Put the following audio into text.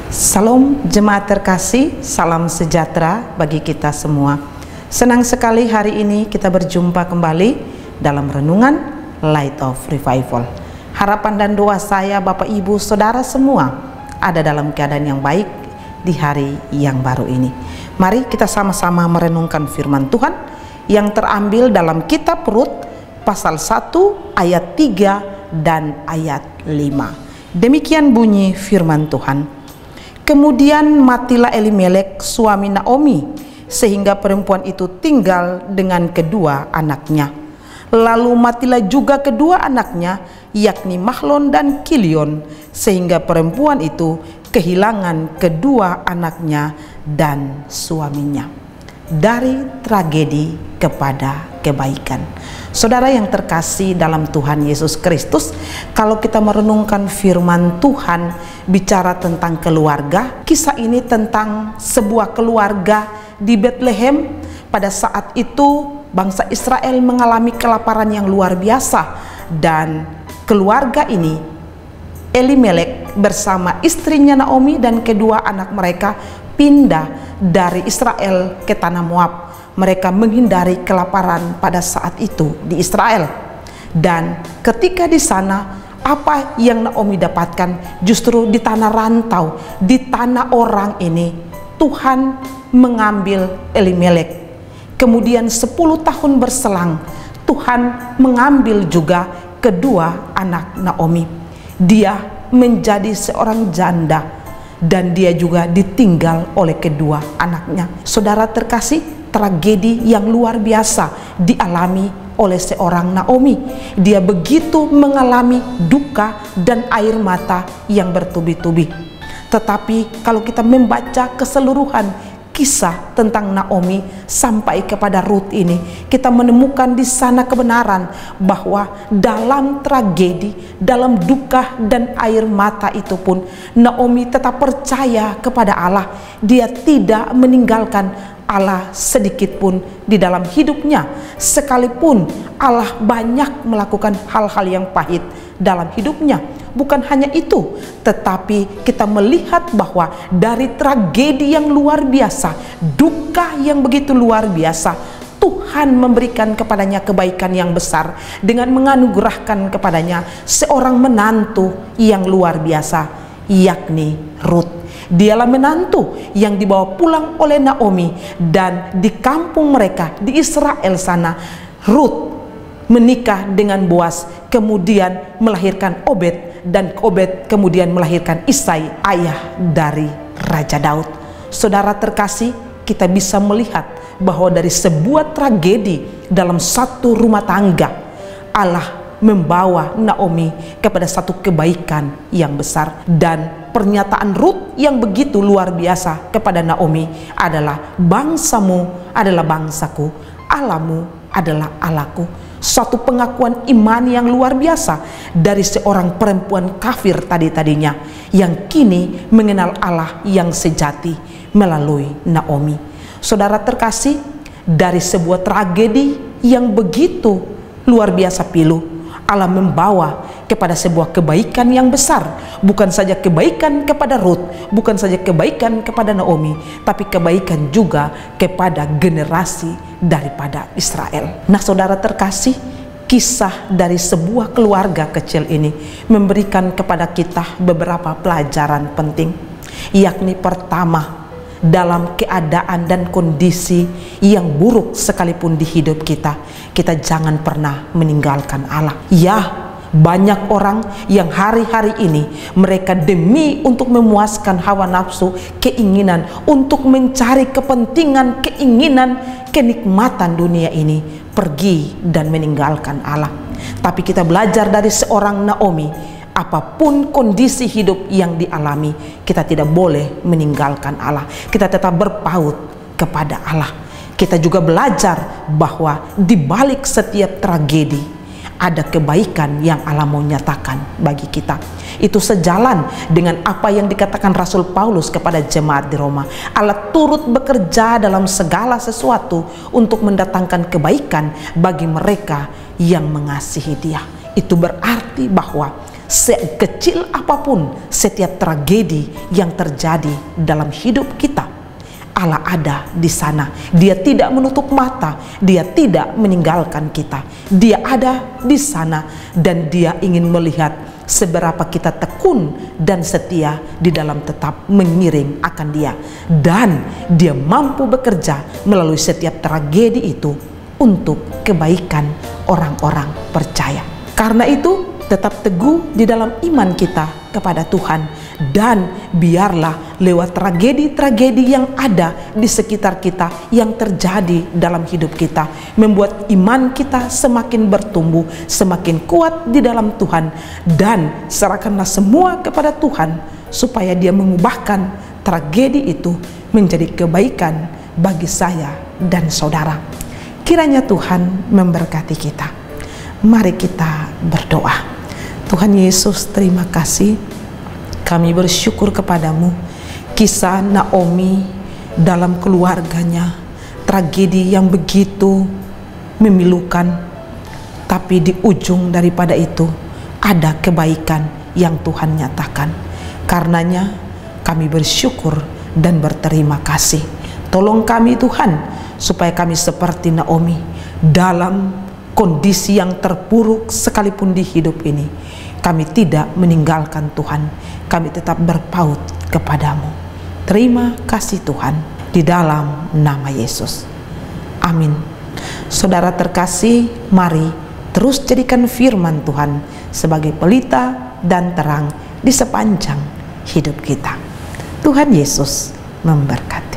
Salam jemaat terkasih, salam sejahtera bagi kita semua. Senang sekali hari ini kita berjumpa kembali dalam renungan Light of Revival. Harapan dan doa saya Bapak Ibu Saudara semua ada dalam keadaan yang baik di hari yang baru ini. Mari kita sama-sama merenungkan firman Tuhan yang terambil dalam kitab Rut pasal 1 ayat 3 dan ayat 5. Demikian bunyi firman Tuhan. Kemudian matilah Elimelek suami Naomi, sehingga perempuan itu tinggal dengan kedua anaknya. Lalu matilah juga kedua anaknya, yakni Mahlon dan Kilion, sehingga perempuan itu kehilangan kedua anaknya dan suaminya. Dari tragedi kepada kebaikan. Saudara yang terkasih dalam Tuhan Yesus Kristus, kalau kita merenungkan firman Tuhan bicara tentang keluarga, kisah ini tentang sebuah keluarga di Bethlehem. Pada saat itu bangsa Israel mengalami kelaparan yang luar biasa, dan keluarga ini Elimelek bersama istrinya Naomi dan kedua anak mereka pindah dari Israel ke tanah Moab. Mereka menghindari kelaparan pada saat itu di Israel. Dan ketika di sana, apa yang Naomi dapatkan justru di tanah rantau, di tanah orang ini, Tuhan mengambil Elimelek. Kemudian 10 tahun berselang, Tuhan mengambil juga kedua anak Naomi. Dia menjadi seorang janda dan dia juga ditinggal oleh kedua anaknya. Saudara terkasih, tragedi yang luar biasa dialami oleh seorang Naomi. Dia begitu mengalami duka dan air mata yang bertubi-tubi. Tetapi kalau kita membaca keseluruhan kisah tentang Naomi sampai kepada Rut ini, kita menemukan di sana kebenaran bahwa dalam tragedi, dalam duka dan air mata itu pun Naomi tetap percaya kepada Allah. Dia tidak meninggalkan Allah sedikit pun di dalam hidupnya, sekalipun Allah banyak melakukan hal-hal yang pahit dalam hidupnya. Bukan hanya itu, tetapi kita melihat bahwa dari tragedi yang luar biasa, duka yang begitu luar biasa, Tuhan memberikan kepadanya kebaikan yang besar dengan menganugerahkan kepadanya seorang menantu yang luar biasa, yakni Rut. Dialah menantu yang dibawa pulang oleh Naomi, dan di kampung mereka di Israel sana, Rut menikah dengan Boaz, kemudian melahirkan Obed, dan Obed kemudian melahirkan Isai, ayah dari Raja Daud. Saudara terkasih, kita bisa melihat bahwa dari sebuah tragedi dalam satu rumah tangga, Allah membawa Naomi kepada satu kebaikan yang besar. Dan pernyataan Rut yang begitu luar biasa kepada Naomi adalah, bangsamu adalah bangsaku, Allahmu adalah Allahku. Suatu pengakuan iman yang luar biasa dari seorang perempuan kafir tadinya yang kini mengenal Allah yang sejati melalui Naomi. Saudara terkasih, dari sebuah tragedi yang begitu luar biasa pilu, Allah membawa kepada sebuah kebaikan yang besar. Bukan saja kebaikan kepada Rut, bukan saja kebaikan kepada Naomi, tapi kebaikan juga kepada generasi daripada Israel. Nah saudara terkasih, kisah dari sebuah keluarga kecil ini memberikan kepada kita beberapa pelajaran penting. Yakni pertama, dalam keadaan dan kondisi yang buruk sekalipun di hidup kita, kita jangan pernah meninggalkan Allah. Ya, banyak orang yang hari-hari ini mereka demi untuk memuaskan hawa nafsu, keinginan, untuk mencari kepentingan, keinginan, kenikmatan dunia ini, pergi dan meninggalkan Allah. Tapi kita belajar dari seorang Naomi, apapun kondisi hidup yang dialami, kita tidak boleh meninggalkan Allah. Kita tetap berpaut kepada Allah. Kita juga belajar bahwa di balik setiap tragedi ada kebaikan yang Allah mau nyatakan bagi kita. Itu sejalan dengan apa yang dikatakan Rasul Paulus kepada jemaat di Roma. Allah turut bekerja dalam segala sesuatu untuk mendatangkan kebaikan bagi mereka yang mengasihi Dia. Itu berarti bahwa sekecil apapun setiap tragedi yang terjadi dalam hidup kita, Allah ada di sana. Dia tidak menutup mata, Dia tidak meninggalkan kita. Dia ada di sana dan Dia ingin melihat seberapa kita tekun dan setia di dalam tetap mengiring akan Dia. Dan Dia mampu bekerja melalui setiap tragedi itu untuk kebaikan orang-orang percaya. Karena itu, tetap teguh di dalam iman kita kepada Tuhan, dan biarlah lewat tragedi-tragedi yang ada di sekitar kita yang terjadi dalam hidup kita membuat iman kita semakin bertumbuh, semakin kuat di dalam Tuhan, dan serahkanlah semua kepada Tuhan supaya Dia mengubahkan tragedi itu menjadi kebaikan bagi saya dan saudara. Kiranya Tuhan memberkati kita. Mari kita berdoa. Tuhan Yesus, terima kasih. Kami bersyukur kepadamu. Kisah Naomi dalam keluarganya, tragedi yang begitu memilukan, tapi di ujung daripada itu ada kebaikan yang Tuhan nyatakan. Karenanya kami bersyukur dan berterima kasih. Tolong kami Tuhan, supaya kami seperti Naomi dalam kondisi yang terpuruk sekalipun di hidup ini, kami tidak meninggalkan Tuhan, kami tetap berpaut kepadamu. Terima kasih Tuhan, di dalam nama Yesus. Amin. Saudara terkasih, mari terus jadikan firman Tuhan sebagai pelita dan terang di sepanjang hidup kita. Tuhan Yesus memberkati.